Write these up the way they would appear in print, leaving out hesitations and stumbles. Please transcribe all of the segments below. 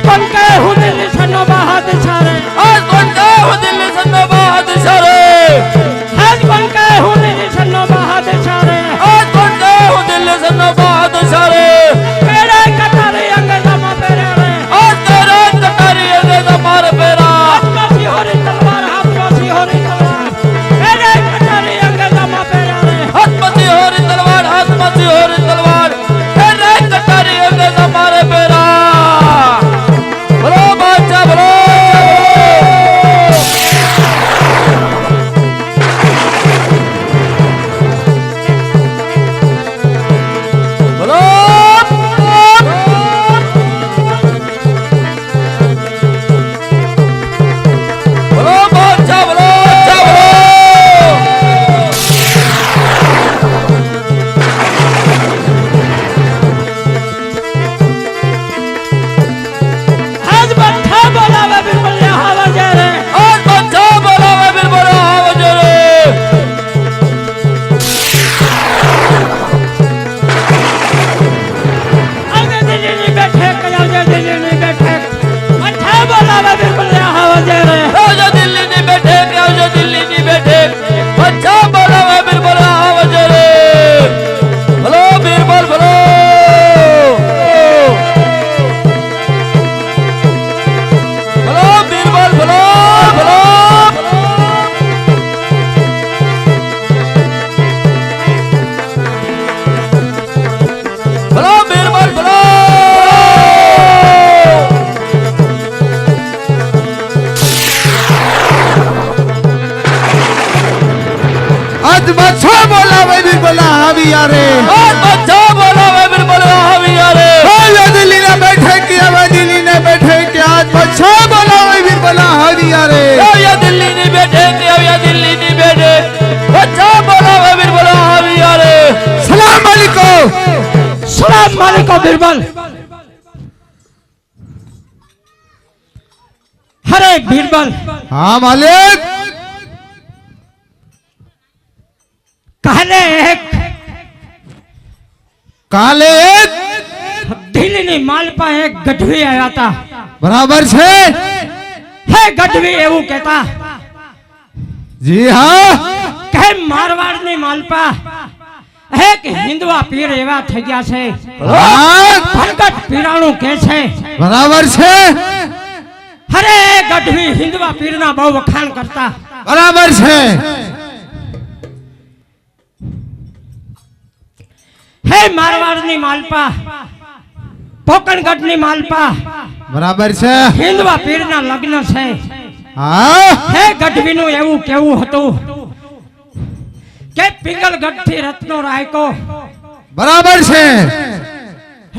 कौन कहे हूँ दिल्ली सन्नो बादशाह रे, आज कौन कहे हूँ दिल्ली सन्नो बादशाह रे, आज कौन कहे हूँ दिल्ली सन्नो बादशाह रे, आज कौन कहे हूँ दिल्ली सन्नो बादशाह रे, मेरे कटारी अंग्रेजा माँ पेरे रे, आज तेरे कटारी अंग्रेजा मार पेरा, हाथ में सिहोरी तलवार, हाथ में सिहोरी तलवार, मेरे कटारी अंग्रेजा माँ पेरे रे, हाथ में सिहोरी तलवार, हाथ में सिहोरी तलवार, तेरे कटारी अंग्रेजा मारे पेरा। बोलो बादशाह बोलो, सलाम मालिको बिरबल। हरे बिरबल। हाँ मालिक। काले दिल्ली ने मालपा एक गढ़वी आया था। बराबर छे है गढ़वी એવું કહેતા। जी हाँ કહે મારવાડ ની માલપા એક હિન્દવા પીર એવા થઈ ગયા છે। પ્રગટ પીરાણું કે છે। બરાબર છે। અરે ગઢવી હિન્દવા પીરના બહુ વખાણ કરતા। બરાબર છે। હે મારવાડની માલપા પોકણગઢની માલપા બરાબર છે। હિન્દવા પીરના લગ્ન છે। હા હે ગઢવીનું એવું કેવું હતું કે પિંગલગઢથી રત્નો રાયકો બરાબર છે।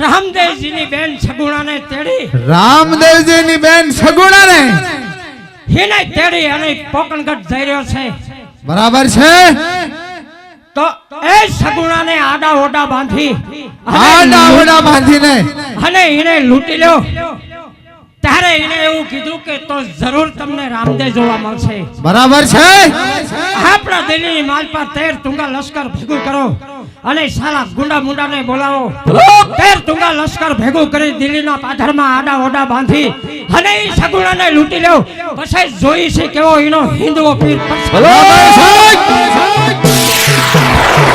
રામદેવજીની બેન સગુણાને તેડી રામદેવજીની બેન સગુણાને હિને તેડી અને પોકણગઢ જઈ રહ્યો છે। બરાબર છે। તો એ સગુણાને આડા ઓડા બાંધી બાંધીને અને એને લૂંટી લ્યો। ત્યારે એને એવું કીધું કે તો જરૂર તમને રામદેવ જોવા મળશે। બરાબર છે। આપણા દિલ્હીની માલપા 13 તુંગા લશ્કર ભેગું કરો અને સાલા ગુંડા મુંડાને બોલાવો। 13 તુંગા લશ્કર ભેગું કરી દિલ્હીના પાથરમાં આડા ઓડા બાંધી અને એ સગુણાને લૂંટી લ્યો। પછી જોઈ છે કેવો એનો હિન્દુઓ પીર।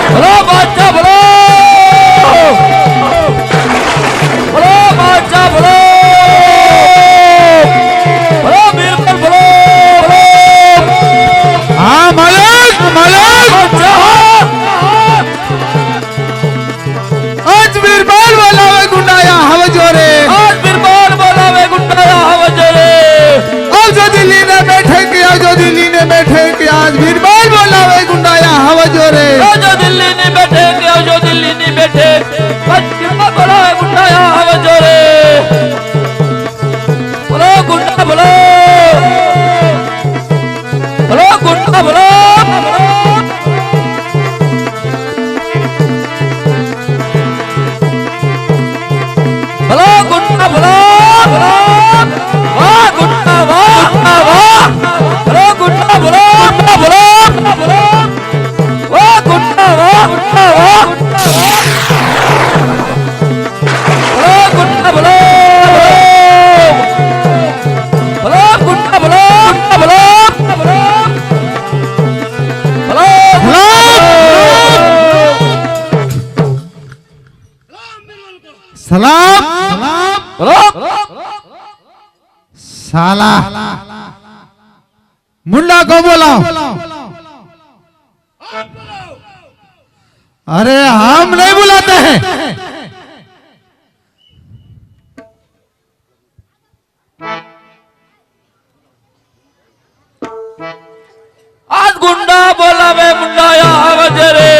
बोलो बादशाह बोलो, बोलो बादशाह बोलो, बोलो बीरबल बोलो, हाँ मालिक आज बीरबल बोलावे गुंडाया हवजो रे, आज बीरबल बोलावे गुंडाया हवजो रे। आज जो दिल्ली ने बैठे कि आज जो दिल्ली ने बैठे कि आज बीरबल बोलावे गुंडाया हवजो रे। जो दिल्ली नहीं बैठे जो दिल्ली नहीं बैठे बोलो गुंडाया हवजो रे। बोलो गुंडा बोलो, बोलो गुंडा बोलो, बोलो गुंडा बोलो, वाह गुंडा वाह वाह, बोलो गुंडा बोलो बोलो बोलो, वाह गुंडा वाह वाह, बोलो गुंडा बोलो, સલામ બોલો साला मुंडा को बुलाओ अरे हम नहीं बुलाते हैं आज गुंडा बोलावे मुंडाया आवजे रे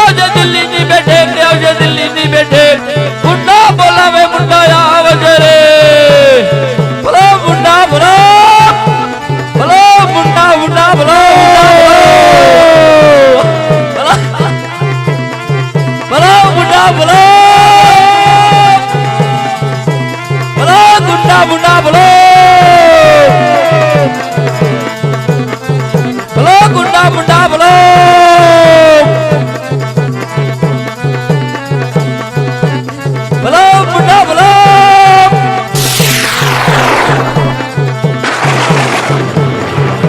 आवजे दिल्ली नी बैठे आवजे दिल्ली नी बैठे गुंडा बोलावे मुंडाया आवजे रे बोलो मुंडा बोलो बोलो मुंडा मुंडा बोलो बोलो मुंडा बोलो बोलो गुंडा मुंडा बोलो बोलो गुंडा मुंडा बोलो बोलो मुंडा बोलो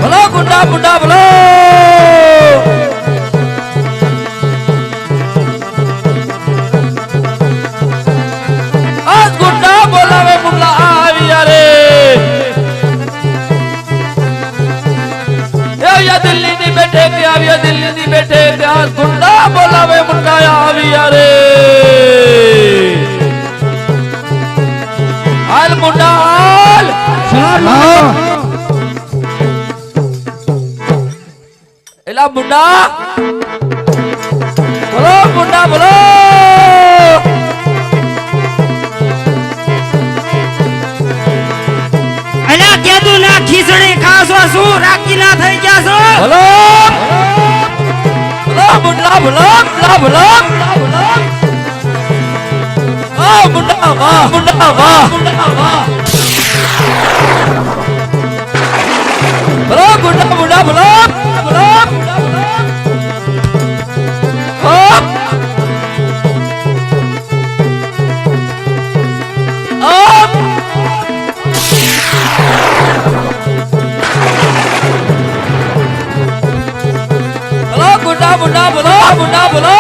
बोलो गुंडा मुंडा बोलो आज गुंडा बोलावे मुल्ला आविया रे या दिल्ली नी बैठे के आविया दिल्ली नी बैठे के आज गुंडा बोलावे मुंडा आविया रे हाल मुंडा हाल एला मुंडा बोलो मुंडा बोलो અલ્યા કેદું ના ખીચડી ખાશો શું રાકી ના થઈ ગયા છો बोलो बोलो मुंडा बोलो मुंडा बोलो वाह मुंडा वाह मुंडा वाह बोलो मुंडा मुंडा बोलो बोलो गुंडा मुंडा बोलो मुंडा बोलो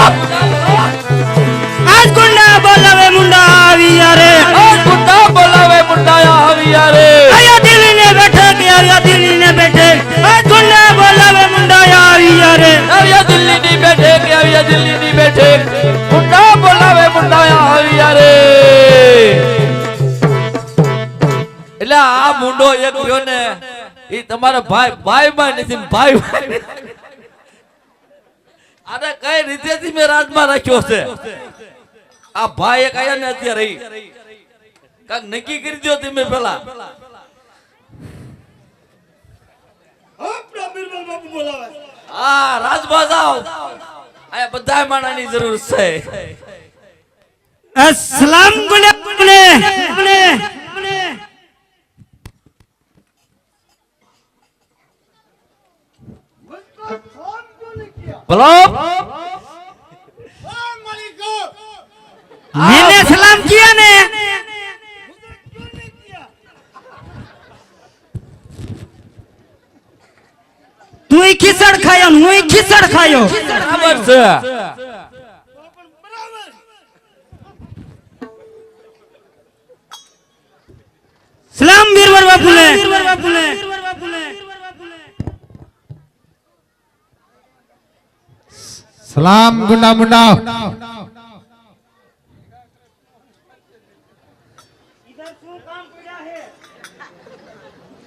આજ ગુંડા બોલાવે મુંડા આવિયા રે आज गुंडा बोलावे मुंडा आविया रे આયા દિલ્હી ને બેઠે કે આયા દિલ્હી ને બેઠે આજ ગુંડા બોલાવે મુંડા આવિયા રે आविया दिल्ली नी बैठे के आविया दिल्ली नी बैठे गुंडा बोलावे मुंडा आविया रे એટલે આ મુંડો એક થયો ને ઈ તમારો ભાઈ ભાઈ માં નથી ભાઈ આને કઈ રીતેથી મે રાજમાં રાખ્યો છે આ ભાઈ એક આયા ને અત્યારે કાક નક્કી કરી દો તમે પેલા હા રાજમાં જાઓ આ બધા માણસની જરૂર છે અસલામ ગુલે બોલો मैंने सलाम किया ने तू ही खिचड़ खायो હું ही खिचड़ खायो બરાબર છે सलाम बीरवर बापू ने सलाम गुंडा मुंडा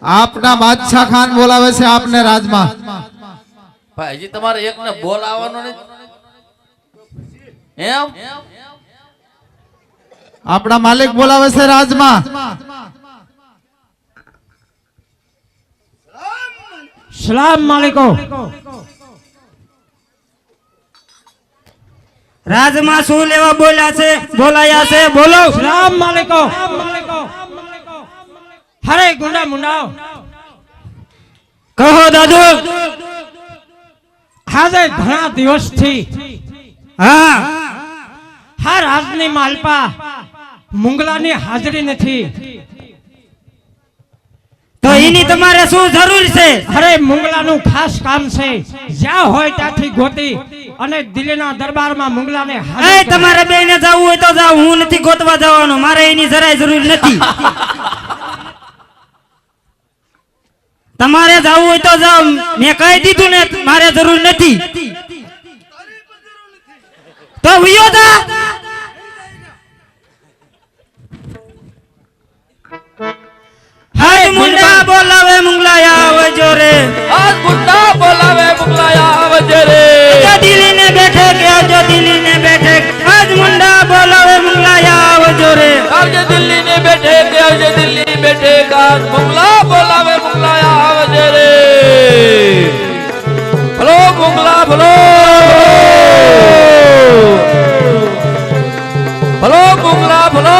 આપના બાદશાહ ખાન બોલાવે છે આપને રાજમાં ભાઈ હજી તમારે એકને બોલાવવાનો ને એમ આપણા માલિક બોલાવે છે રાજમાં सलाम मालिको રાજમાં શું લેવા બોલાયા છે બોલો સલામ માલિકો હરે ગુંડા મુંડાઓ કહો દાદુ આજે ઘણા દિવસથી હા રાજની માલપા મુંગલાની હાજરી નથી તો એની તમારે શું જરૂર છે? અરે મુંગલાનું ખાસ કામ છે, જ્યાં હોય ત્યાંથી ગોતી અને દિલ્હીના દરબારમાં મુંગલાને હાજર એ કરો. તમારે બેને જવું હોય તો જાવ, હું નથી ગોતવા જવાનો, મારે એની જરાય જરૂર નથી. તમારે જવું હોય તો જાવ, મેં કહી દીધું ને મારે જરૂર નથી. તો વિયો જા. હાય મુંડા બોલાવે મુંગલાયા આવજો રે, આજ મુંડા બોલાવે મુગલાયા આવજે રે. જો દિલ્હીને બેઠે કે આવજો દિલ્હીને બેઠે, આજ મુંડા બોલાવે મુંગલાયા આવજો રે. આવજે દિલ્હી ને બેઠે કે આવજે દિલ્હી ની બેઠે, આજ મુગલા બોલાવે મુગલાયા આવજે રે. ભલો મુગલા ભલો, ભલો મુગલા ભલો.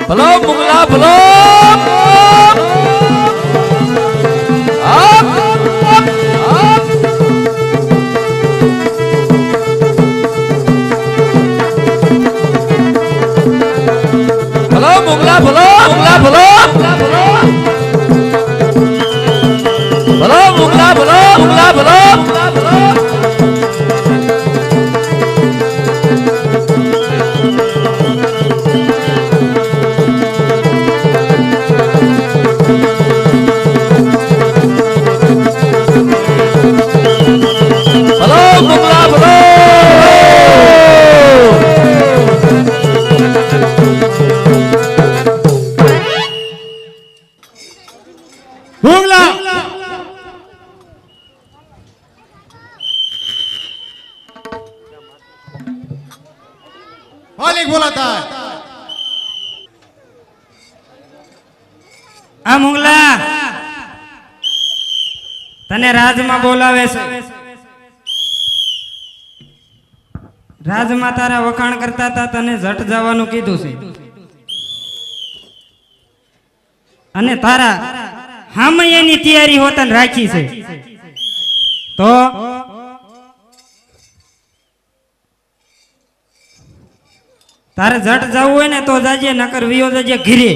ભલો મુગલા ભલો. આપ, આપ, આપ. ભલો મુગલા ભલો, મુગલા ભલો, ભલો મુગલા ભલો, મુગલા ભલો. ભલો મુગલા ભલો. મુંગલા मालिक बुलाता है। આ મુંગલા તને રાજમાં બોલાવે છે. રાજમાં તારા વખાણ કરતા હતા, તને જટ જવાનું કીધું છે. અને તારા હામે એની તૈયારી હોતન રાખી છે. તો તારે જટ જવું હોય ને તો જાજે, નકર વિયો જાજે ઘીરે.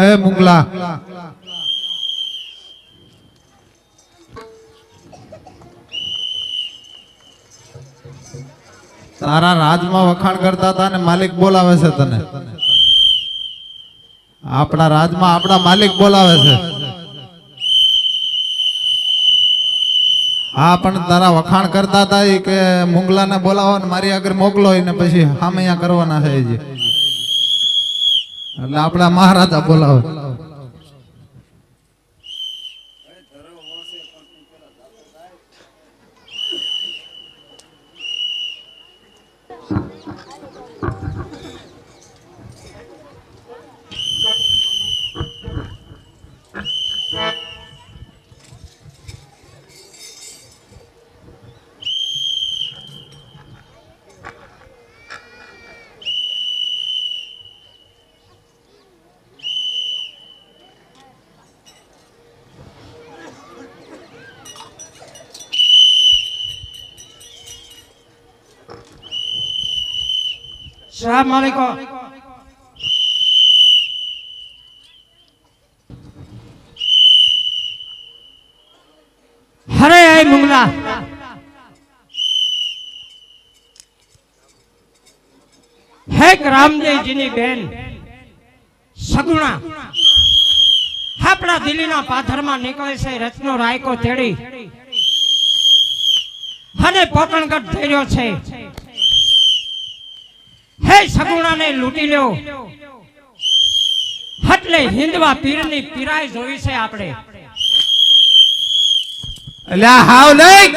ए मुंगला તારા રાજમાં વખાણ કરતા હતા ને માલિક બોલાવે છે તને. આપણા રાજમાં આપણા માલિક બોલાવે છે. હા પણ તારા વખાણ કરતા હતા ઈ કે મુંગલાને બોલાવો ને મારી આગળ મોકલો ને પછી સામે અહીંયા કરવાના છે ઈ. એટલે આપણા મહારાજા બોલાવે. સલામ વાલેકુમ. હરે આય મુંગલા, એક રામદેવજીની બેન સગુણા આપણા દિલ્હીના પાથરમાં નીકળે છે રત્નો રાયકો તેડી અને પોકણગઢ થઈ રહ્યો છે. હે સગુણાને લૂંટી લ્યો એટલે હિન્દવા પીરની પીરાય જોઈ છે આપણે. અલ્યા હાવ નહીં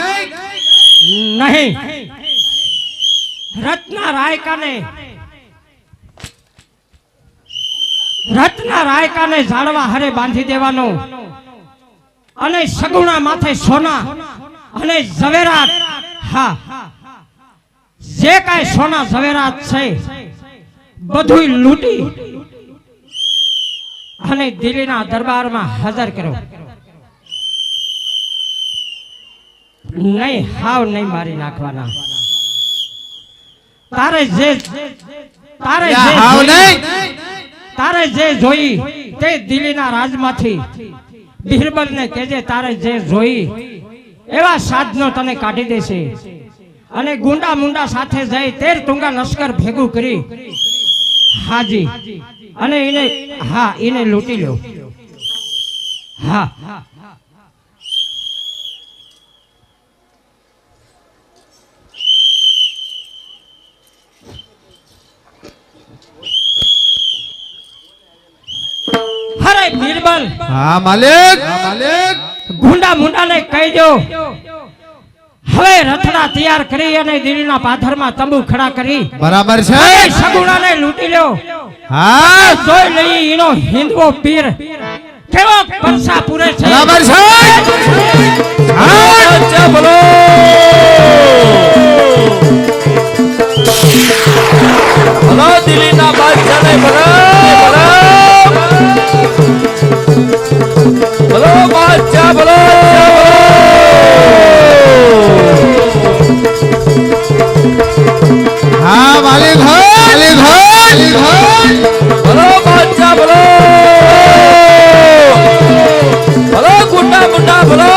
નહીં રત્ના રાયકાને ઝાડવા હરે બાંધી દેવાનો અને સગુણા માથે સોના અને ઝવેરાત, હા જે કાંઈ સોના ઝવેરાત છે બધું લૂંટી અને દિલ્હીના દરબારમાં હાજર કર્યો. નહીં હાવ નહીં મારી નાખવાના. તારે જે જોઈ તે દિલ્હીના રાજમાંથી બિરબલને કહેજે તારે જે જોઈ એવા સાધનો તને કાઢી દેશે અને ગુંડા મુંડા સાથે જઈ 13 તુંગા લશ્કર ભેગું કરી હાજી અને એને લૂંટી લ્યો. હા હરે બિરબલ, હા માલિક ગુંડા મુંડાને કહી દો હવે રથડા તૈયાર કરી અને દિલ્હીના પાથરમાં તંબુ ખડા કરી બરાબર છે. સગુણાને લૂંટી લ્યો. હા જોઈ લઈ એનો હિન્દવો પીર કેવો પરસા પૂરે છે. બરાબર છે. અચ્છા બોલો બોલો દિલ્હીના બાદશાહને બોલો બોલો બાદશાહ બોલો. હા માલિક બોલો બાદશાહ બોલો બોલો ગુંડા મુંડા બોલો.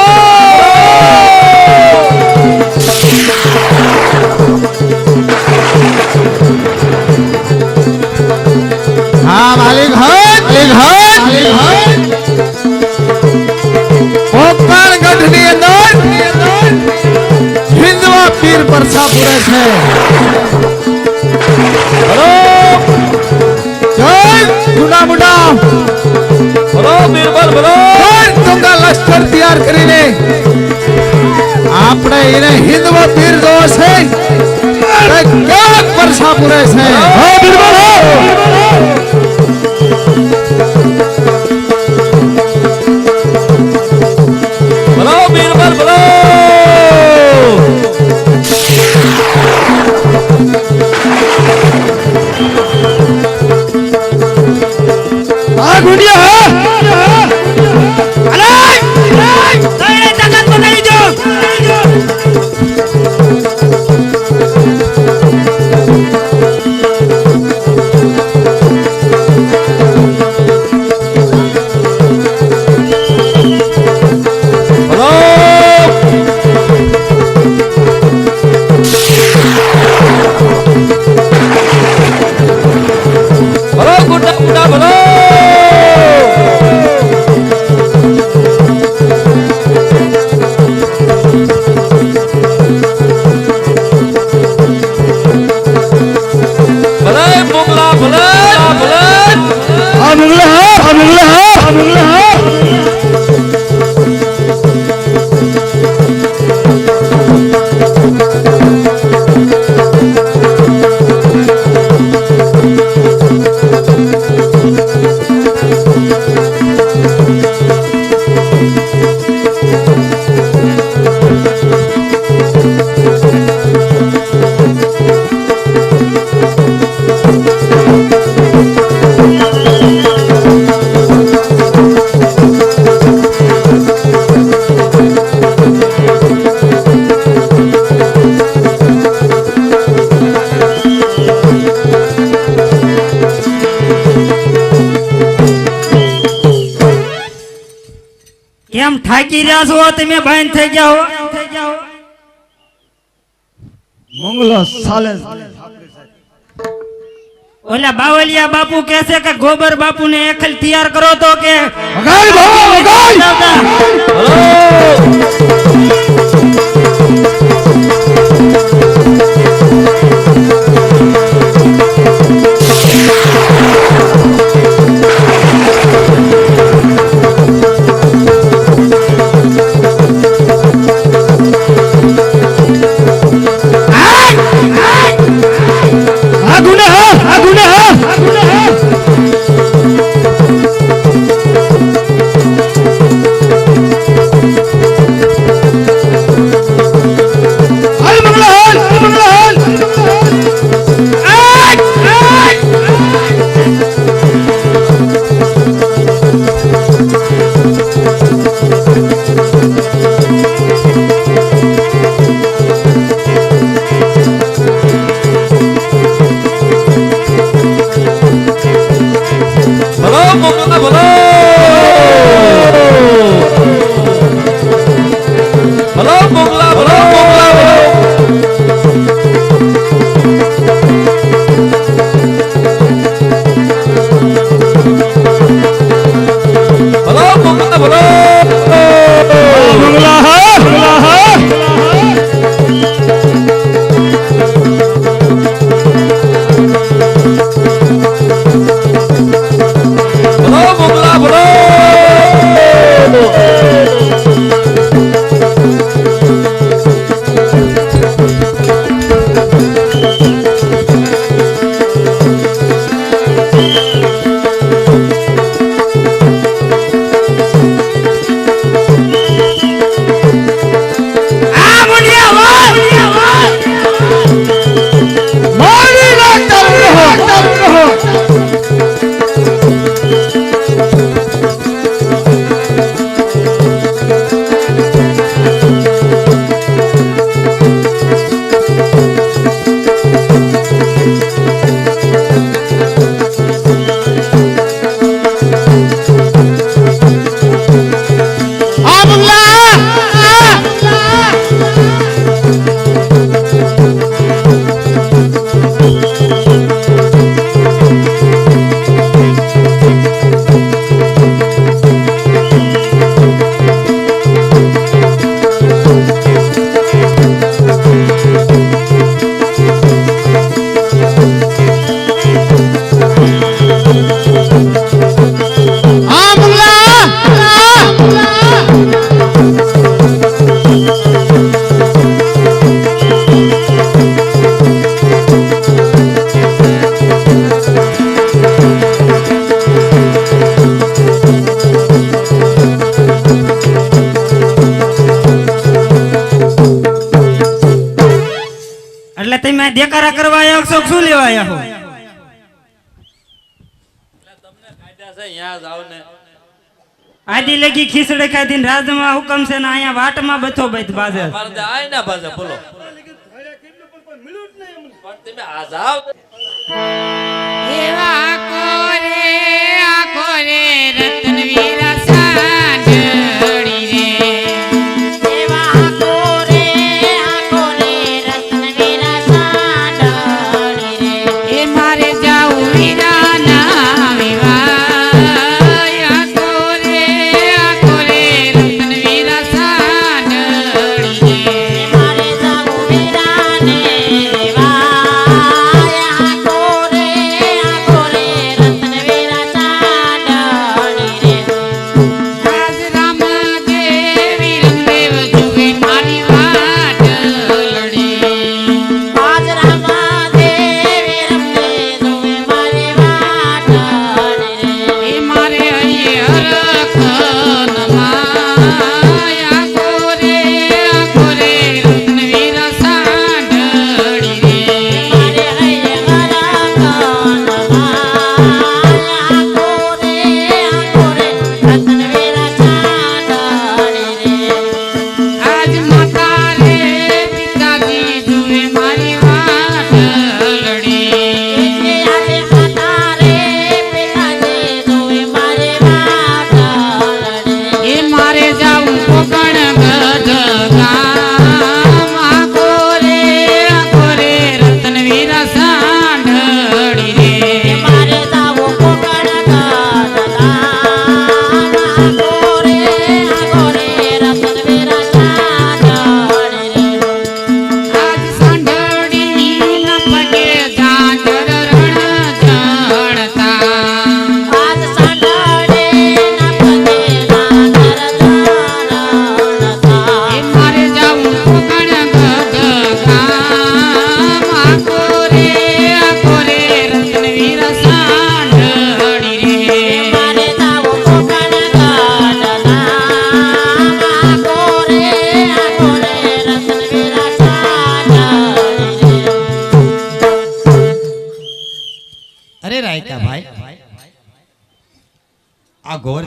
હા માલિક પોકણગઢની અંદર હિન્દવા પીર પરસા પૂરે છે. બોલો જય ગુંડા મુંડા બોલો બિરબલ બોલો. તુંગા લશ્કર તૈયાર કરીને આપણે એને હિન્દવા પીર જો છે ક્યાંક પરસા પૂરે છે. હા બિરબલ બોલો બિરબલ બોલો. આ ગુંડિયા બોલો ગુંડા ગુંડા બોલો. ભલે મુગલા ભલે ભલે આ મુગલા કેમ થાકી રહ્યા છો તમે? બંધ થઈ ગયા હો. મંગલો સાલે ઓલા બાવલિયા બાપુ કહે છે કે ગોબર બાપુ ને એકલ તૈયાર કરો તો કે વગાડ બાબા વગાડ. દેકારા કરવા આવ્યા છો શું લેવા આવ્યા છો? આદિ લગી ખીસડે ખાધી રાજમાં હુકમ છે ને અહીંયા વાટમાં બથો બધ બાજે બોલો તમે આ જાવ એવા કોરે રતનવીરા સાંઢળી રે એવા કોરે રતનવીરા સાંઢળી રે એ મારે જાવું વીરા ના વિવાહ કોરે રતનવીરા સાંઢળી રે મારે જાવું વીરા ને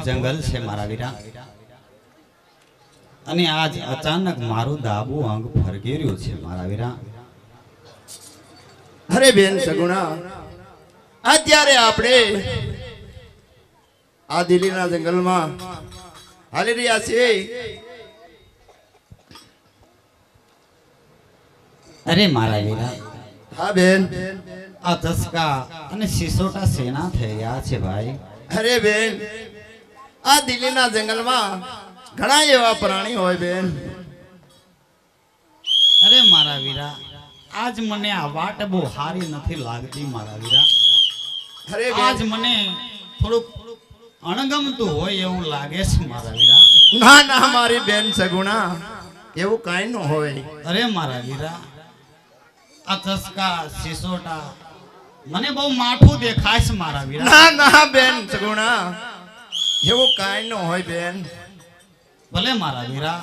જંગલ છે મારા વીરા, અને આજ અચાનક મારું ડાબું અંગ ફરકી રહ્યું છે મારા વીરા. અરે બેન સગુણા, અત્યારે આપણે આ દિલ્હીના જંગલમાં હાલી રહ્યા છીએ. અરે મારા વીરા, હા બેન. આ ચસકા અને સિસોટા સેના થઈ ગયા છે ભાઈ. અરે બેન, આ દિલ્હીના જંગલમાં ઘણા એવા પ્રાણી હોય બેન. અરે મારા વીરા, આજ મને આ વાટ બહુ સારી નથી લાગતી મારા વીરા. અરે આજ બેન, મને થોડુંક અણગમતું હોય એવું લાગે છે મારા વીરા. ના ના મારી બેન સગુણા, એવું કાંઈ ન હોય. અરે મારા વીરા, આ ચસકા સિસોટા મને બહુ માઠું દેખાય છે મારા વીરા. ના ના બેન સગુણા, એવું કાંઈ ન હોય બેન. ભલે મારા વીરા,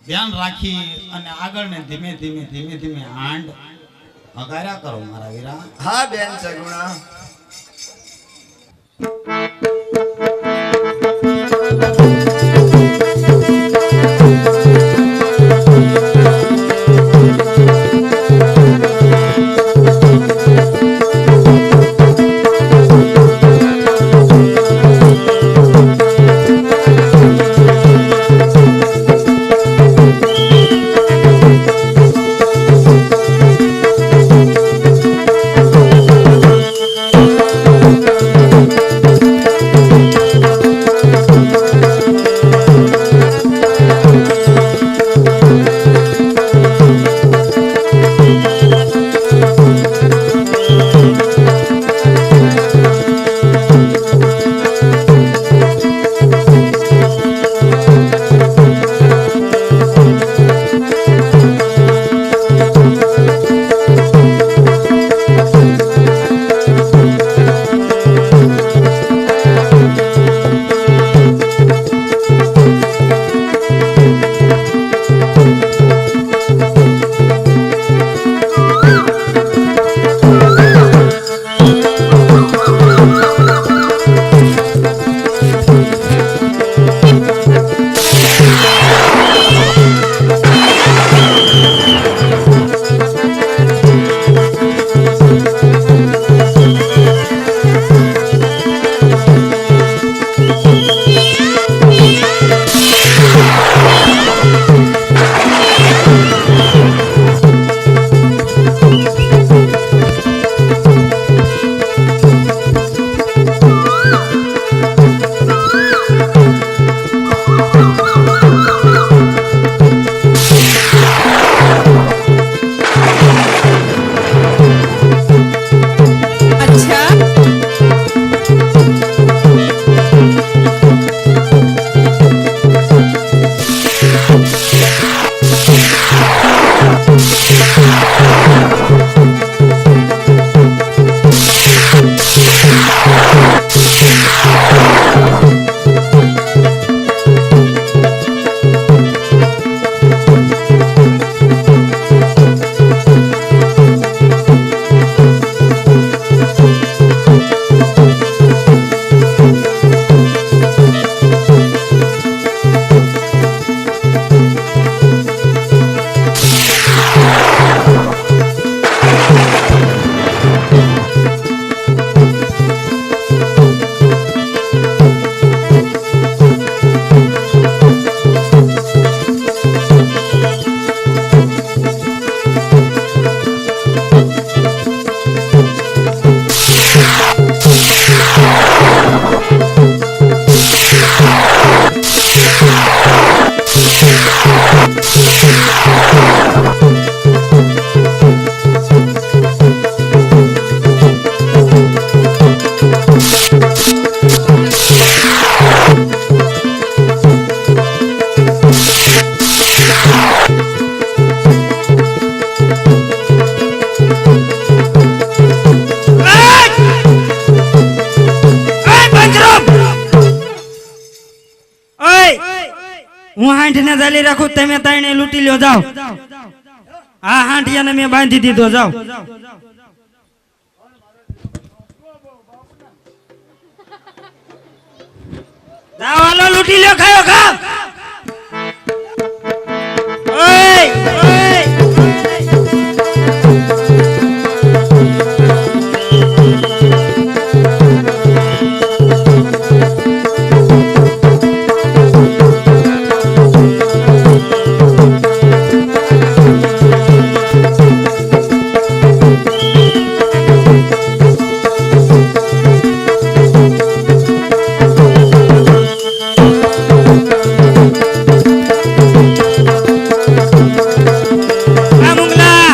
ધ્યાન રાખી અને આગળ ને ધીમે ધીમે ધીમે ધીમે આંડ અગાર્યા કરો મારા વીરા. હા બેન સગુણા. હું હાંઠને ચાલી રાખું, તમે તાઈને લૂંટી લ્યો, જાઓ. આ હાંઠિયાને મેં બાંધી દીધો, જાઓ. જાઓ હાલો લૂટી લ્યો ખાયો ખા ઓય ઓય આ મુંગલા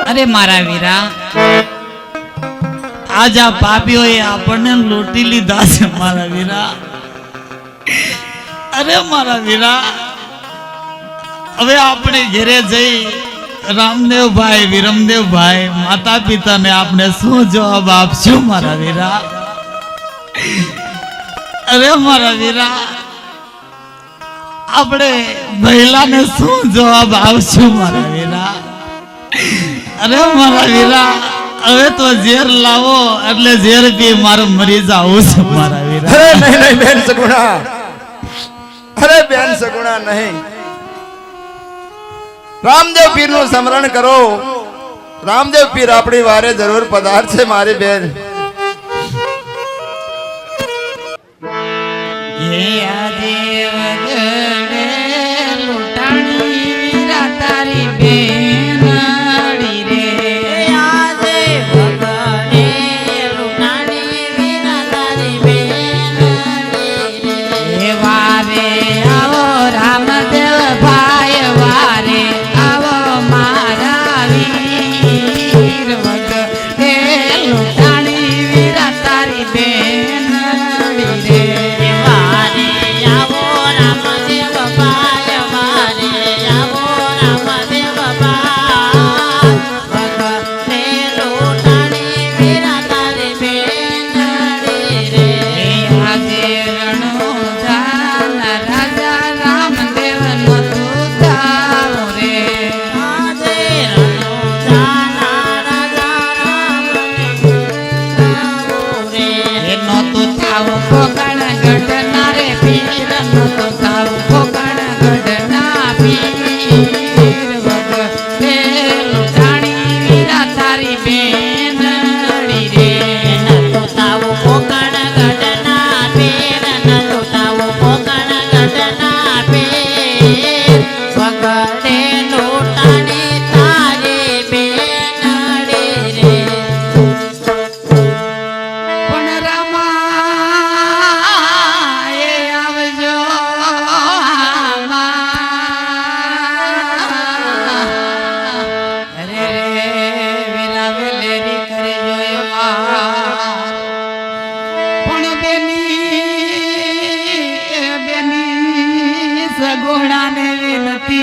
અરે મારા વીરા, આજ આ પાપીઓએ આપણને લૂંટી લીધા છે મારા વીરા. અરે મારા વીરા, હવે આપણે ઘરે જઈ રામદેવભાઈ, વિરમદેવભાઈ, માતા પિતાને આપણે શું જવાબ આપશું મારા વીરા? અરે મારા વીરા, આપણે મહિલાને શું જવાબ આપશું મારા વીરા? અરે મારા વીરા, હવે તો ઝેર લાવો એટલે ઝેર પી મારે મરી જાવું છે મારા વીરા. અરે નહીં નહીં બેન સગુણા, અરે બેન સગુણા નહીં. રામદેવ પીર નું સ્મરણ કરો રામદેવ પીર આપણી વારે જરૂર પધાર છે મારી બેન. તારી બેનડી રે આજે વગડે લૂંટાણી વીરા તારી બેનડી રે વારે આવો રામદેવ ભાઈ વારે આવો મારા વીર વગડે લૂંટાણી વીરા તારી બેનડી રે વારે આવો રામદેવ ભાઈ વારે આવો રામદેવ ભાઈ વગડે લૂંટાણી વીરા તારી બેનડી રે આજે રણુજાન રાજા રામદેવ નો દૂતાવ રે આજે રણુજાન રાજા રામદેવ રે એનો તો થાવ પોકણ ગઢના રે પીર નો તો થાવ પોકણ ગઢના પીર વગડે લૂંટાણી વીરા તારી બેનડી રે નતો થાવ પોકણ ગઢના પીર નતો થાવ પોકણ ગઢના પીર વગડે લૂંટાણી તારી બેનડી રે પણ રમાએ આવજો અરે રે વીરા વેલેરી કરજો એવા પણ બેની સગોડાને વિનતી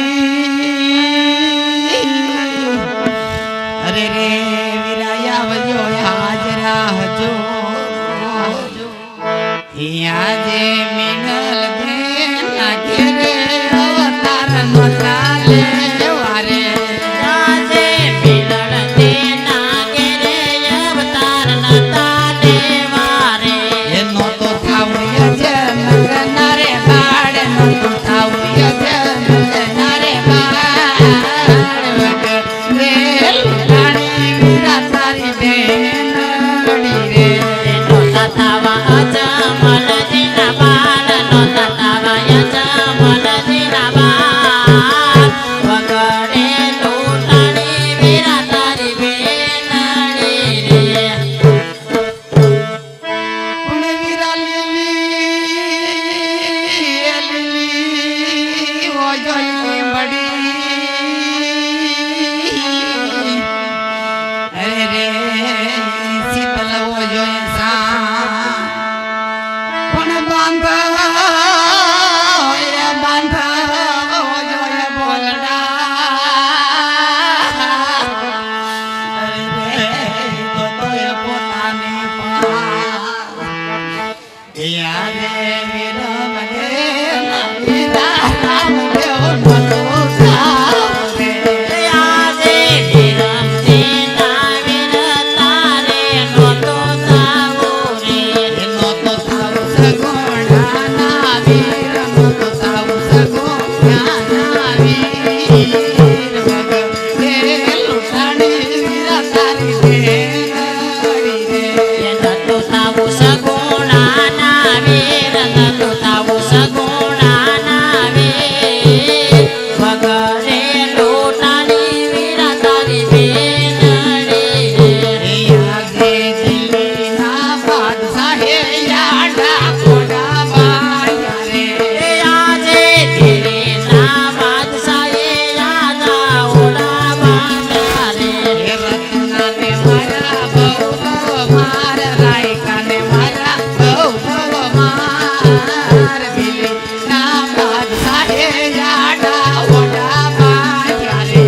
અરે રે વીરા આવજો હાજરા હજો આજે મિનલ દેના ઘેરે અવતાર નો ચાલે વારે આજે મિનલ દેના ઘેરે અવતાર નો ચાલે વારે એનો તો થાવ યજન રે બાળ નો તો થાવ યજન રે બાળ વગડે લૂંટાણી વીરા તારી બેનડી રે એનો તાવા અજમલ જીના બાળ નો તાવા અજમલ જીના બાળ વગડે લૂંટાણી વીરા તારી બેનડી રે પણ વીરા લીલી ઓ જોઈ બડી અરે રે શીતલ ઓ જોઈ સા પણ બાંધા ઓ જોઈ બોલડા અરે રે તો તોય પોતાની યારે વિરમ દે વીરા રામદેવ નો દૂતાવ રે આજે વિરમ દેના વીર તારે નો દૂતાવ રે એનો તો થાવ સગુણાના વીર નો તો થાવ સગુણાના વીર વગડે લૂંટાણી વીરા તારી બેનડી રે એનો તો થાવ સગુણાના વીર નતો થાવ સગુણાના વીર વગડે લૂંટાણી વીરા તારી બેનડી રે આજે દિલ્હીના બાદશાહે યાડા કોડા બાયા રે આજે દિલ્હીના બાદશાહે યાડા ઓડા બાયા રે રત્નાને મારા બહુ માર રાયકાને મારા બહુ માર બિલી ના બાદશાહે યાડા ઓડા બાયા રે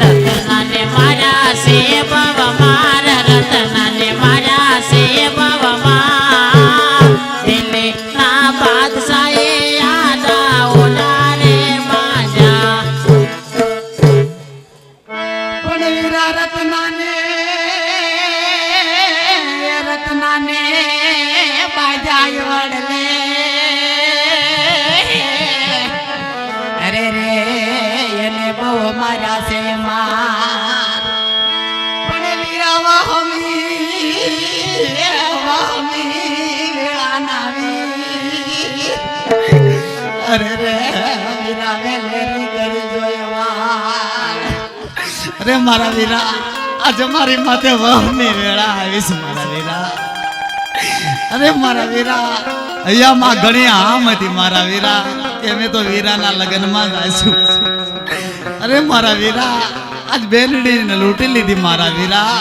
રત્નાને મારા સે બવ માર રત્નાને મારા સે બવ માર દિલ્હી ના બાદશાહે યાડા ઓડા રે માજા પણ વીરા રત્નાને બાજાય વડલે અરે રે એને બહુ મારા છે માર અરે રે વીરા વેલેરી કરી જોયવા અરે મારા વીરા આજે મારી માથે વહની વેળા આવીશ મારા વીરા અરે મારા વીરા અહીંયા માં ઘણી આમ હતી મારા વીરા કે મેં તો વીરાના લગ્નમાં ગાઈશું અરે મારા વીરા આજ બેનડીને લૂંટી લીધી મારા વીરા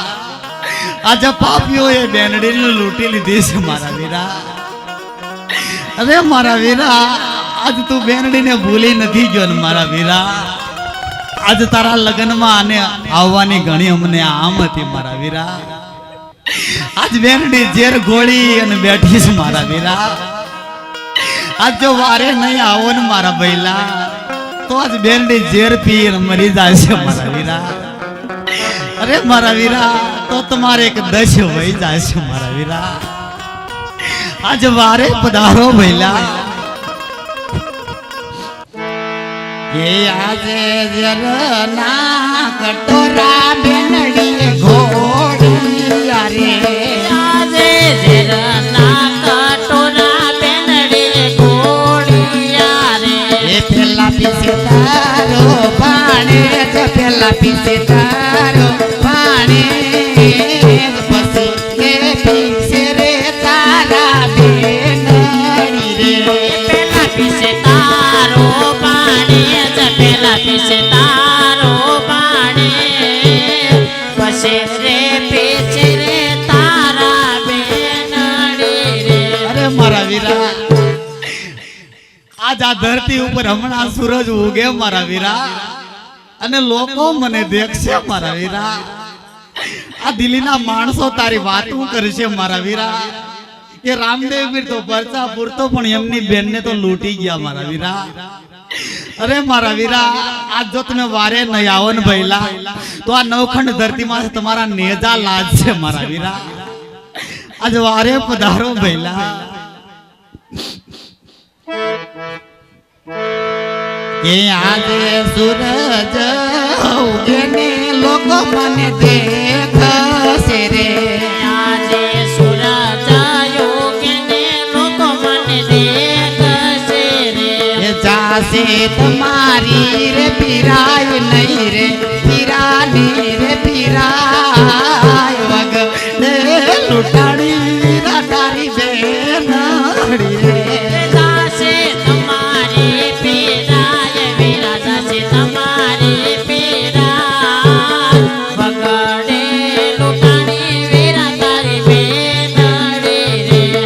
આજે પાપીઓએ બેનડીને લૂંટી લીધી છે મારા વીરા અરે મારા વીરા આજ તું બેનડીને ભૂલી નથી ગયો ને મારા વીરા આજ તારા લગ્નમાં આને આવવાની ઘણી અમને આમ હતી મારા વીરા આજ બેનડી ઝેર ગોળી અને બેઠી છે મારા વીરા આજ જો વારે નહીં આવો ને મારા ભૈલા તો આજ બેનડી ઝેર પી અને મરી જાય છે મારા વીરા અરે મારા વીરા તો તમારે એક દશ વહી જાય છે મારા વીરા આજ વારે પધારો ભૈલા એ આજે જરના કટોરા બેનડી ઘોડી રે આજે જરના કટોરા બેનડી ઘોડી રે એ પેલા પીસે તારો પાણે જ પેલા પીસે તારો પાણે પછી એ પીસે રે તારા બેનડી રે પેલા પીસે તારો પાણે પેલા પીસે તારો પાણે પછી રે પીછે રે તારા બેનડી રે અરે મારા વીરા આજ આ ધરતી ઉપર હમણાં સૂરજ ઉગે મારા વીરા અને લોકો મને દેખશે મારા વીરા આ દિલ્હીના માણસો તારી વાતો કરશે મારા વીરા કે રામદેવ પીર તો પરચા પૂરતો પણ એમની બેનને તો લૂંટી ગયા મારા વીરા અરે મારા વીરા આજ જો તમે વારે નહીં આવો ને ભૈલા તો આ નવખંડ ધરતીમાં તમારા નેજા લાજ છે મારા વીરા આજ વારે પધારો ભૈલા કે આજે સૂરજ ઉગે ને લોકો મને દેખશે રે આજે સૂરજ ઉગે ને લોકો મને દેખશે રે એ જાશે તમારી રે પીરાય નહીં રે પીરાની રે પીરાય વગ ને લૂંટાડી રાટારી બેનડી રે જાશે તમારી પીરાય વીરા જાશે તમારી પીરાય વગડે લૂંટાડી વીરા તારી બેનડી રે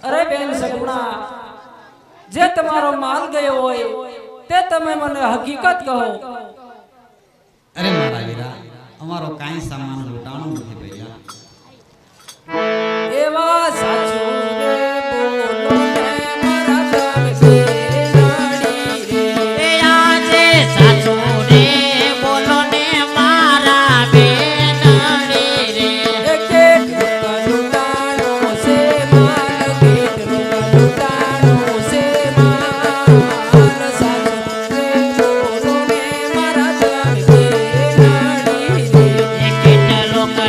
અરે બેન સગુણા, જે તમારો માલ ગયો હોય તે તમે મને હકીકત કહો. અરે મારા વીરા, અમારો કાંઈ સામાન લૂંટાણો નથી ભૈયા. એવા સાચું રે બોલો ને મારા બેનડી રે. આજે સાચું રે બોલો ને મારા બેનડી રે. કેટલું લૂંટાણો છે માલ, કેટલું લૂંટાણો છે માલ. સાચું રે બોલો ને મારા બેનડી રે. કેટલો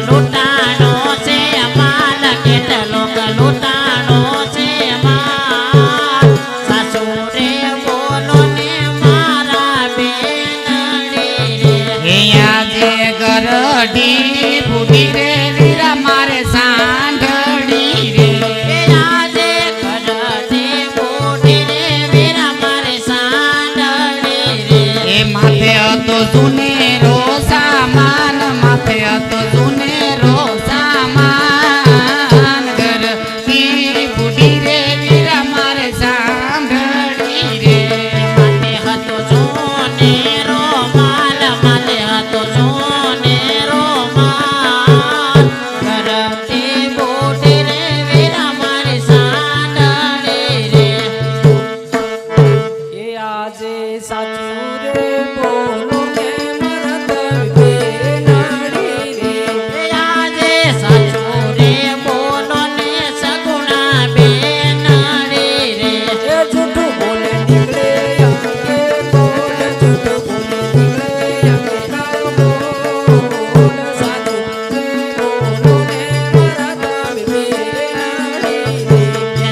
લૂંટાણો છે માલ, કેટલો લૂંટાણો છે માલ. સાચું રે બોલો ને મારા બેનડી રે. આજે ગરડી ફૂટી રે વીરા મારે સાંઢળી રે. આજે કરડે બોડી રે વીરા મારે સાંડળી રે. એ માથે હતો સુનેરો સામાન, માથે હતો સુનેરો સામાન. ગરડી ફૂટી રે વીરા મારે સાંઢળી રે. માથે હતો સોનેરો માલ, માથે હતો સોનેરો માલ. કરડે બોડી રે વીરા મારે સાંડળી રે. એ આજે સાચું રે બોલો ને મારા બેનડી રે. આજે સાચું રે બોલો ને સગુણા બેનડી રે. એ જૂઠું બોલે નીકળે અંગે બોલ, જૂઠું બોલે નીકળે અંગે ના બોલ. સાચું રે બોલો ને મારા બેનડી રે.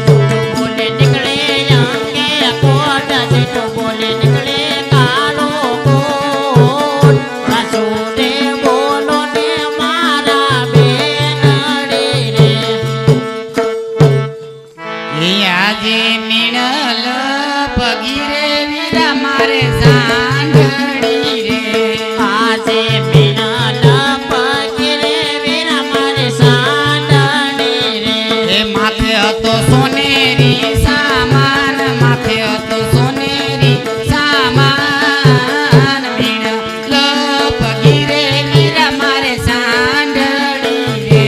જૂઠું બોલે નીકળે અંગે કોટ, જૂઠું બોલે નીકળે કાળો કોટ. સાચું રે બોલો ને મારા બેનડી રે. એ આજે મીણલ પગીરે વીરા મારે સાંઢળી રે. આજે મીનલ પગીરે વીરા મારે સાંડળી રે. એ માથે હતો સોનેરી સામાન, માથે હતો સોનેરી સામાન. મીણલ પગીરે વીરા મારે સાંઢળી રે.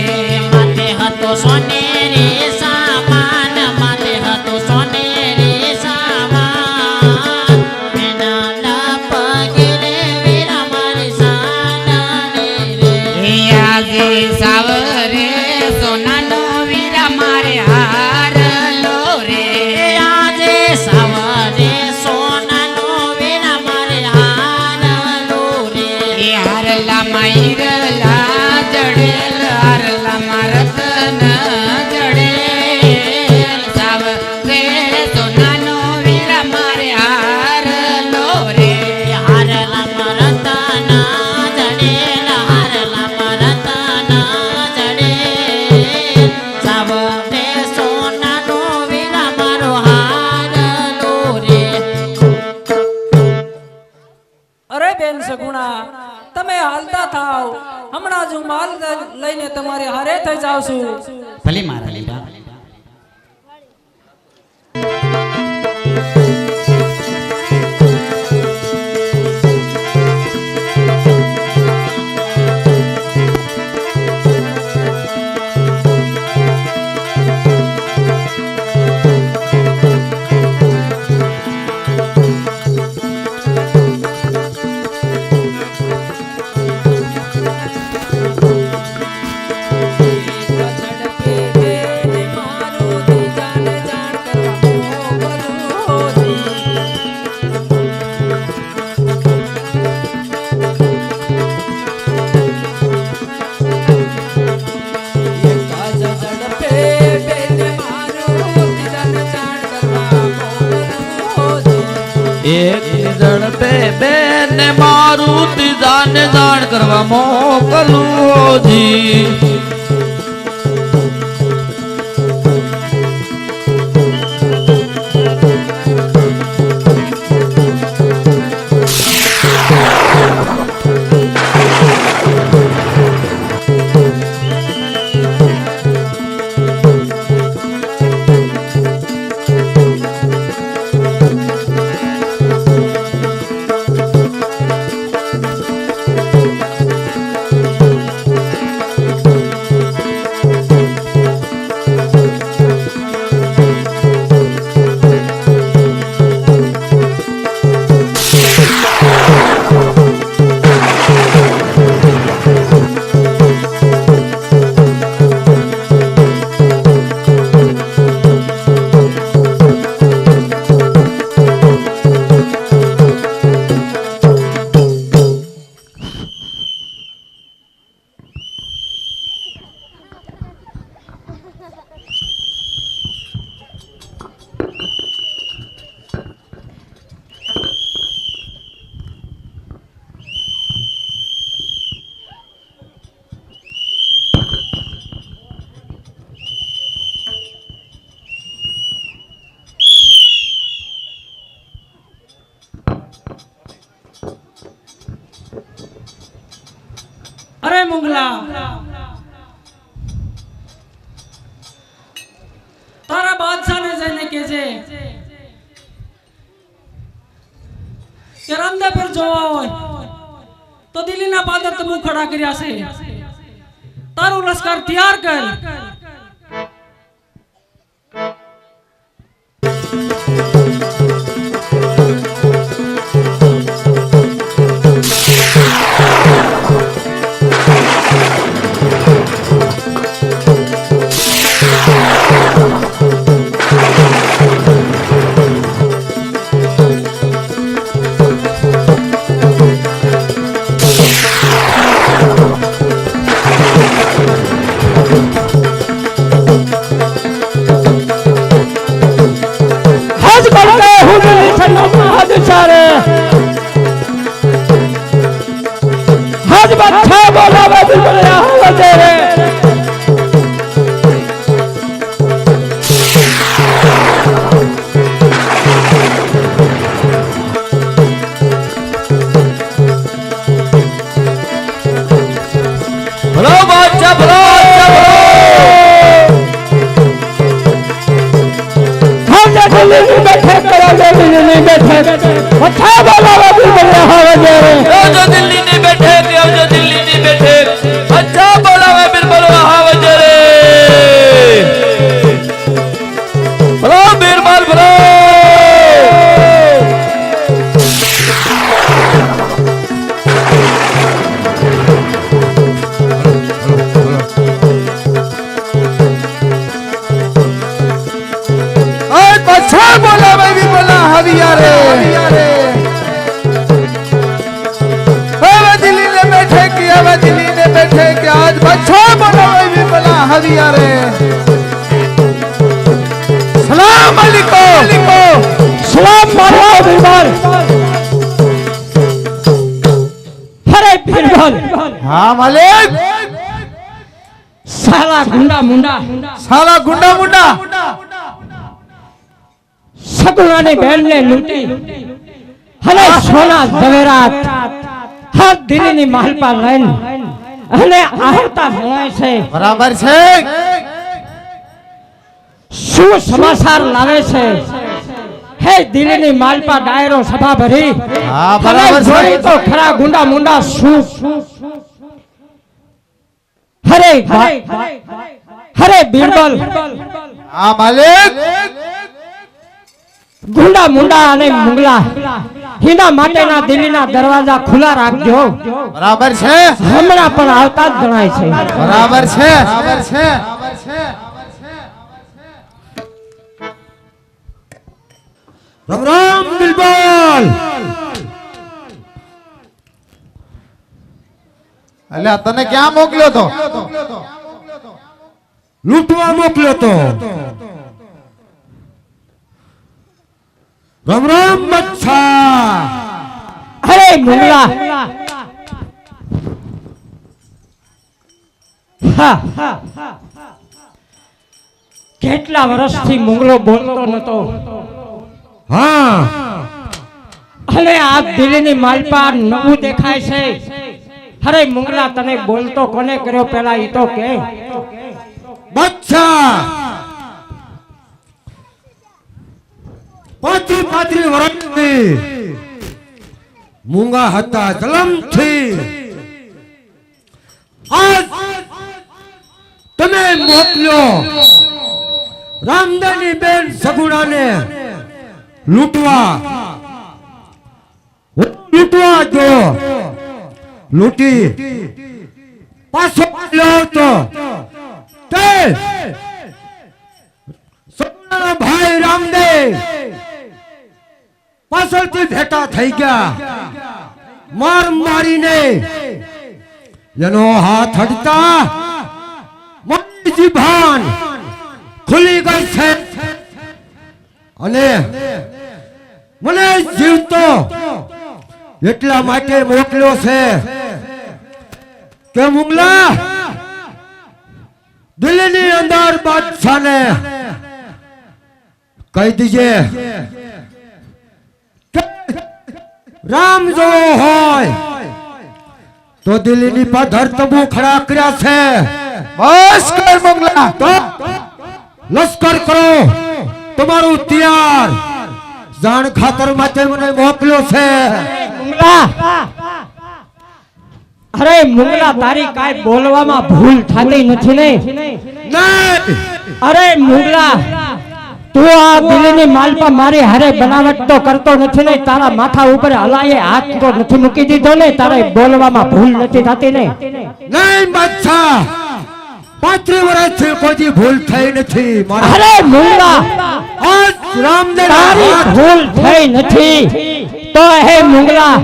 માથે હતો સોનેરી સામાન, માથે હતો સોનેરી સામાન. મીનલ પગીરે વીરા મારે સાંડળી રે. એ આજે સાવરે સોનાનો વીરા મારે હારલો રે. આજે સવારે સોનાનો વીરા મારે હારલો રે. એ હારલા માયરલા જડેલ, હારલા મારતન જડેલ. સાવરે સોનાનો વીરા મારે હારલો રે. હારલા મરતના જડેલ, હારલા મરતના જડેલ. સાવરે સોનાનો વીરા મારો હારલો રે. અરે બેન સગુણા, તમે હાલતા થાવ, હમણાં જ હું માલ લઈને તમારે હારે થઈ જાઉં છું. ભલે મારા લીધા. એક ઝડપે બેન મારુતિ જાને જાણ કરવા મોકલું હોજી. મુંગલા તારા બાદશાહને જઈને કહેજે કે રામદેવ પર જોવા હોય તો દિલ્હીના પાદર તબુ ખડા કર્યા છે તારું લશ્કર તૈયાર કર હજ બળકે હુજરી છન્નો હજ ચારે હજ બચ્છા બોલાવે બિલબિલિયા હવજે રે ભલો બાદશાહ ભલો હજ દિલ્હી બેઠે કરો દિલ્હી બેઠે બચ્છા બોલાવે બિલબિલિયા હવજે રે આવજો દિલ્હીની બેઠક આવજો દિલ્હીની બેઠક અચ્છા બોલાવે બિરબલ હાવજે રે ભલો બિરબલ ભલો आज बच्चा बोलावे भी बोला हविया रे दिल्ली ने बैठे कि आज बच्चा बोलावे भी बोला हविया रे सलाम अलैकुम सलाम मारो बीरबल अरे बीरबल हाँ मालिक साला गुंडा मुंडा साला गुंडा मुंडा સગુણાની બહેનને લૂંટી અને સોના ઝવેરાત હાથ દિલ્હીની મહાલપા લઈને અને આહરતા ભણાય છે बराबर છે શું સમાચાર લાવે છે હે દિલ્હીની માલપા ડાયરો સભા ભરી હા, બરાબર છે. જોઈ તો ખરા ગુંડા મુંડા શું હરે હરે બીરબલ हाँ मालिक ગુંડા મુંડા અને મુંગલા હિના માટેના દિલ્હીના દરવાજા ખુલ્લા રાખજો बराबर છે હમણાં પણ આવતા જ જણાય છે बराबर છે बराबर છે રામ રામ બિલબલ અલ્યા તને ક્યાં મોકલ્યો તો લૂંટવા મોકલ્યો તો રામ રામ બચ્છા અરે મુંગલા હા કેટલા વર્ષથી મુંગલો બોલતો નતો હા અને આ દિલ્હીની માલપા નવું દેખાય છે અરે મુંગલા તને બોલતો કોને કર્યો પેલા ઈ તો કે બચ્છા 35 વર્ષથી મૂંગા હતા જલમથી આજ તમે મોકલ્યો રામદાની બેન સગુણાને લૂંટવા જો લૂંટી પાછો લ્યો તો તે સગુણાના ભાઈ રામદેવ પાછળથી ભેટા થઈ ગયા માર મારીને એનો હાથ હડતા મારી જીભાન ખુલી ગઈ છે અને મને જીવતો એટલા માટે મોકલ્યો છે કે મુંગલા દિલ્હીની અંદર બાદશાહને કહી દીજે રામ જો હોય તો દિલ્હીની પાધર તબુ ખડા કર્યા છે બસ કર મંગલા તો લશ્કર કરો તમારું તૈયાર જાણ ખાતર માટે મને મોકલ્યો છે અરે મુંગલા તારી કાઈ બોલવામાં ભૂલ થતી નથી ને નહીં અરે મુંગલા તું આ દિલ્હીની માલપા મારી હારે બનાવટ તો કરતો નથી ને તારા માથા ઉપર હલાયે હાથ તો નથી મૂકી દીધો ને તારે બોલવામાં ભૂલ નથી થતી ને નહીં બાદશાહ 35 વર્ષથી કોઈ ભૂલ થઈ નથી અરે મુંગલા આજ રામદેવ તારી ભૂલ થઈ નથી તો હે મુંગલા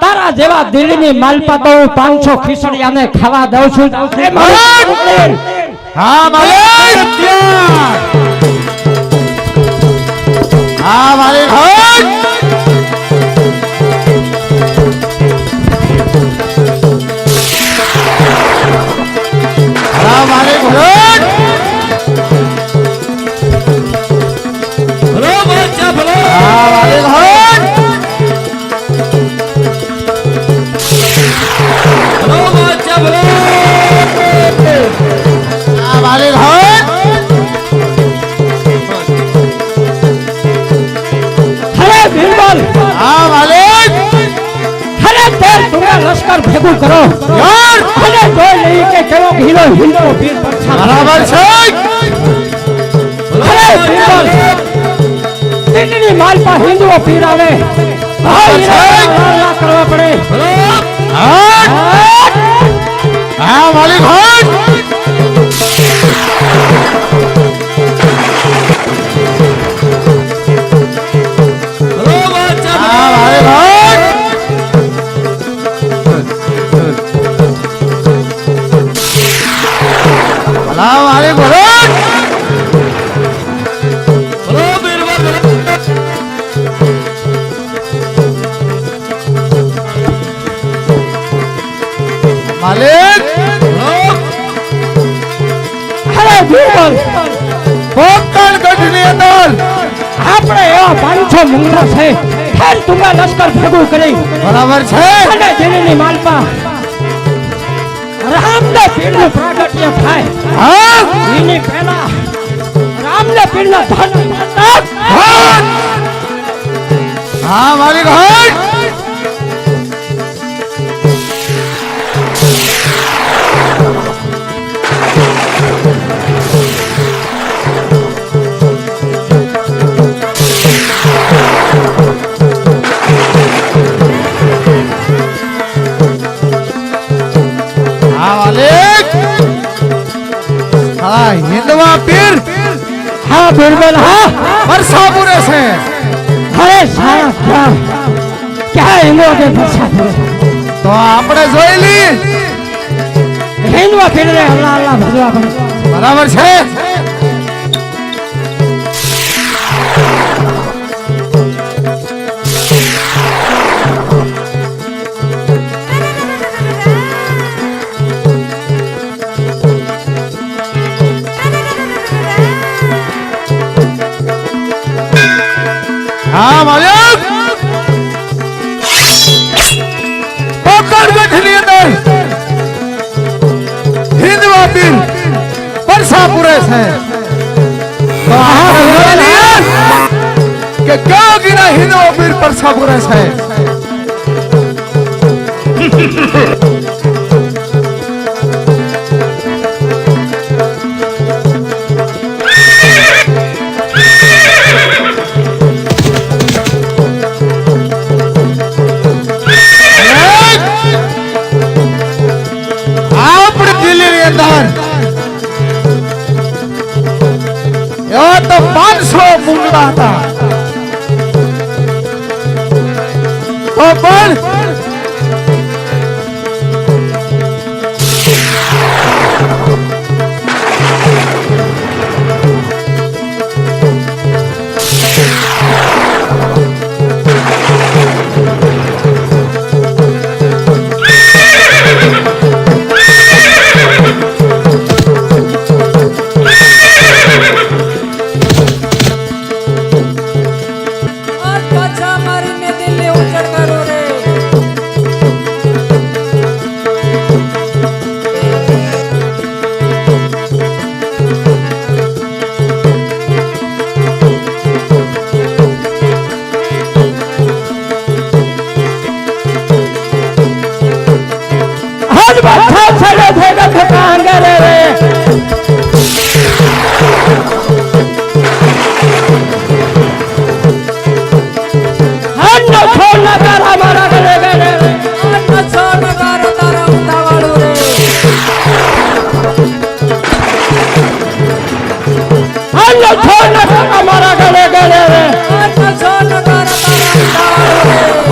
તારા જેવા દિલ્હીની માલપા તો 500 ખીસડિયાને ખાવા દઉં છું હા માલિક હા માલિક હા માલિક ભલો બાદશાહ ભલો હા માલિક ભલો બાદશાહ ભલો હા માલિક અરે બિરબલ હા માલિક અરે તેર તુંગા લશ્કર ભેગું કરો યાર અને જોઈ લઈ કે કેવો હીરો હિંદો વીર પરછા બરાબર છે અરે બિરબલ દિલ્હીની માલપા હિંદુઓ પીર આવે કરવા પડે હા માલિક ભલો બાદશાહ હા માલિક ભલા માલિક ભલો બીરબલ ભલો માલિક અરે બિરબલ કોકણ ગઢની અંદર આપણે એવા 500 મુંગલા છે ખેર તુંગા લશ્કર ભેગું કરી બરાબર છે અને દિલ્હીની માલપા રામદેવ પીરનું પ્રાગટ્ય થાય હા એની પહેલા રામદેવ પીરના ધન હા માલિક હટ હા માલિક હા હિંદવા પીર હા બિરબલ હા પરસાપુરે છે અરે સારા ક્યાં હિંદુઓ કે ભરસા પડે તો આપણે જોઈ લી હિંદુઓ પીરને અલ્લાહ અલ્લાહ ભજવા પડે બરાબર છે હા માલિક પોકરગઢની અંદર હિંદવા પીર પરસાપુરે છે તો આપણે જોઈ લઈએ કે કયો ગીરા હિંદવા પીર પરસાપુરે છે આપણે દિલ્હીની અંદર એવા તો 500 મુંગલા હતા તો પણ और पाछा मारीने दिल्ली उजड़ करो रे બાદશાહ છડે ભેગા થતા અંગરે રે હન્નો છો નગારા મારા ગળે ગળે રે અન્ન છો નગારા તારા ઉતાવાળું રે હન્નો છો નગારા મારા ગળે ગળે રે અન્ન છો નગારા તારા ઉતાવાળું રે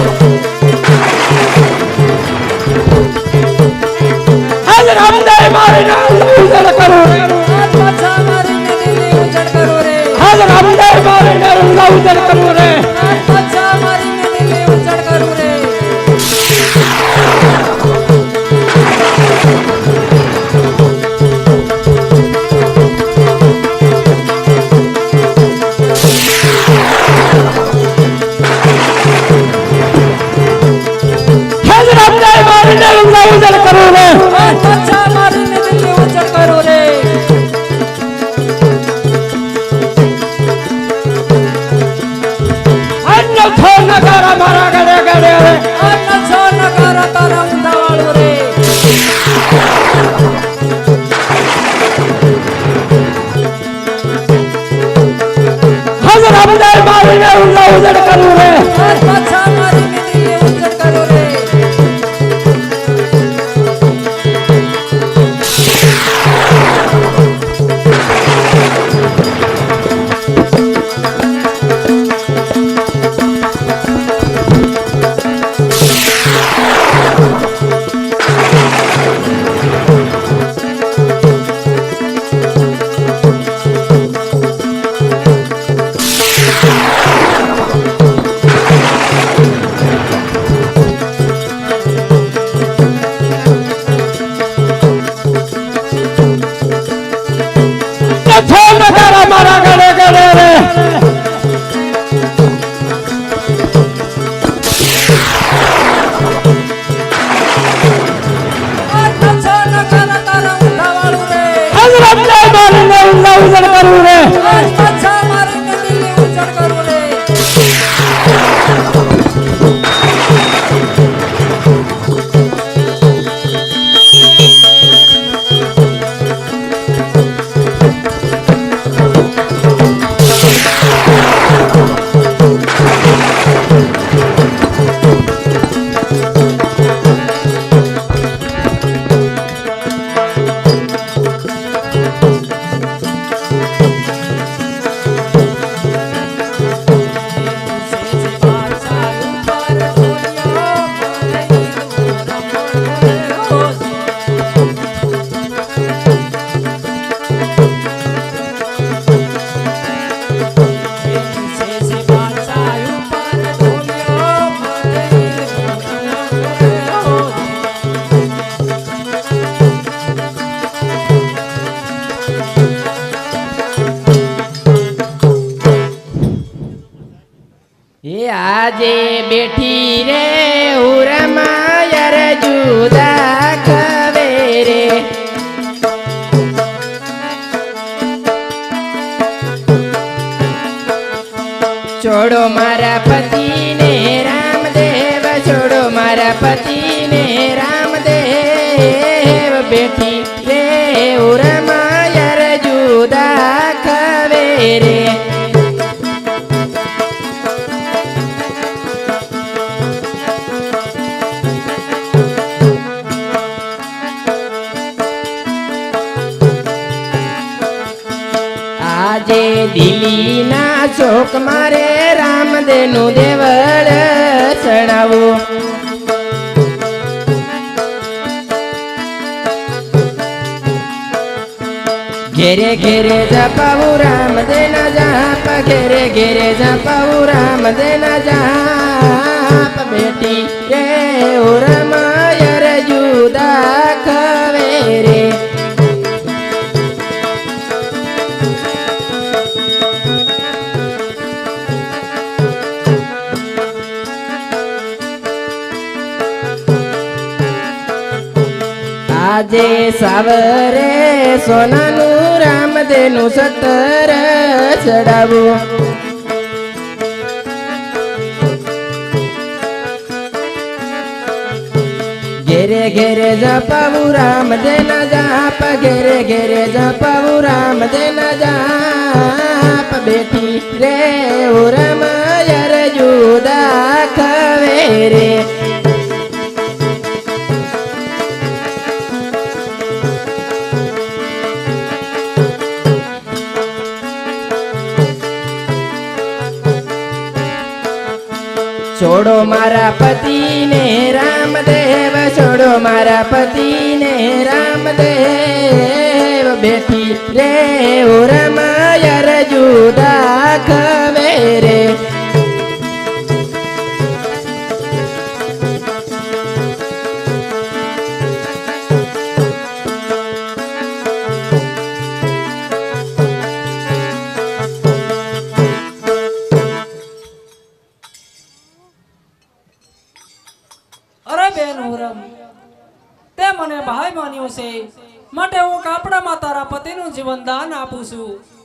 હજ રામદેવ મારીને ઉજળ કરું રે અન્ન છો મારીને દિલ્હી ઉજળ કરું રે હજ રામદેવ મારીને ઉજળ કરું રે અન્ન છો મારીને દિલ્હી ઉજળ કરું રે હજ રામદેવ મારીને ઉજળ કરું રે અન્ન છો મારીને દિલ્હી ઉજળ કરું રે હન્નો છો નગારા મારા ગળે ગળે રે અન્ન છો નગારા તારા ઉતાવાળું રે હજ રામદેવ મારીને ઉજળ કરું રે અન્ન છો મારીને દિલ્હી ઉજળ કરું રે છો નગારા મારા ગળે ગળે રે અન્ન છો નગારા તારા ઉતાવાળું રે હજ રામદેવ મારીને ઉજળ કરું રે અન્ન છો મારીને દિલ્હી ઉજળ કરું રે આજે બેઠી રે ઉરમાયર જુદા ખવે રે છોડો મારા પતિને રામદેવ છોડો મારા પતિને રામદેવ બેઠી રે ઉરમાયર જુદા ખવે રે આજે દિલ્હીના ચોક મારે રામદેવનું દેવળ ચણાવું ઘેરે ઘેરે જપાવું રામદેવના જાપ ઘેરે ઘેરે જપાવું રામદેવના જાપ બેટી રે ઉરમાયર જુદા ખવે રે આજે સાવરે સોનાનું રામદેવનું સતર ચડાવું ઘેરે ઘેરે જપાવું રામ દેના જાપ ઘેરે ઘેરે જપાવું રામ દેના જાપ બેઠી રે ઓ રમાયર જુદા ખવે રે છોડો મારા પતિને રામદેવ છોડો મારા પતિને રામદેવ બેઠી રે ઓ રમાયર જુદા ખવે રે અરે બેન હુરમ તે મને ભાઈ માન્યો છે માટે હું કાપડામાં તારા પતિનું જીવન દાન આપું છું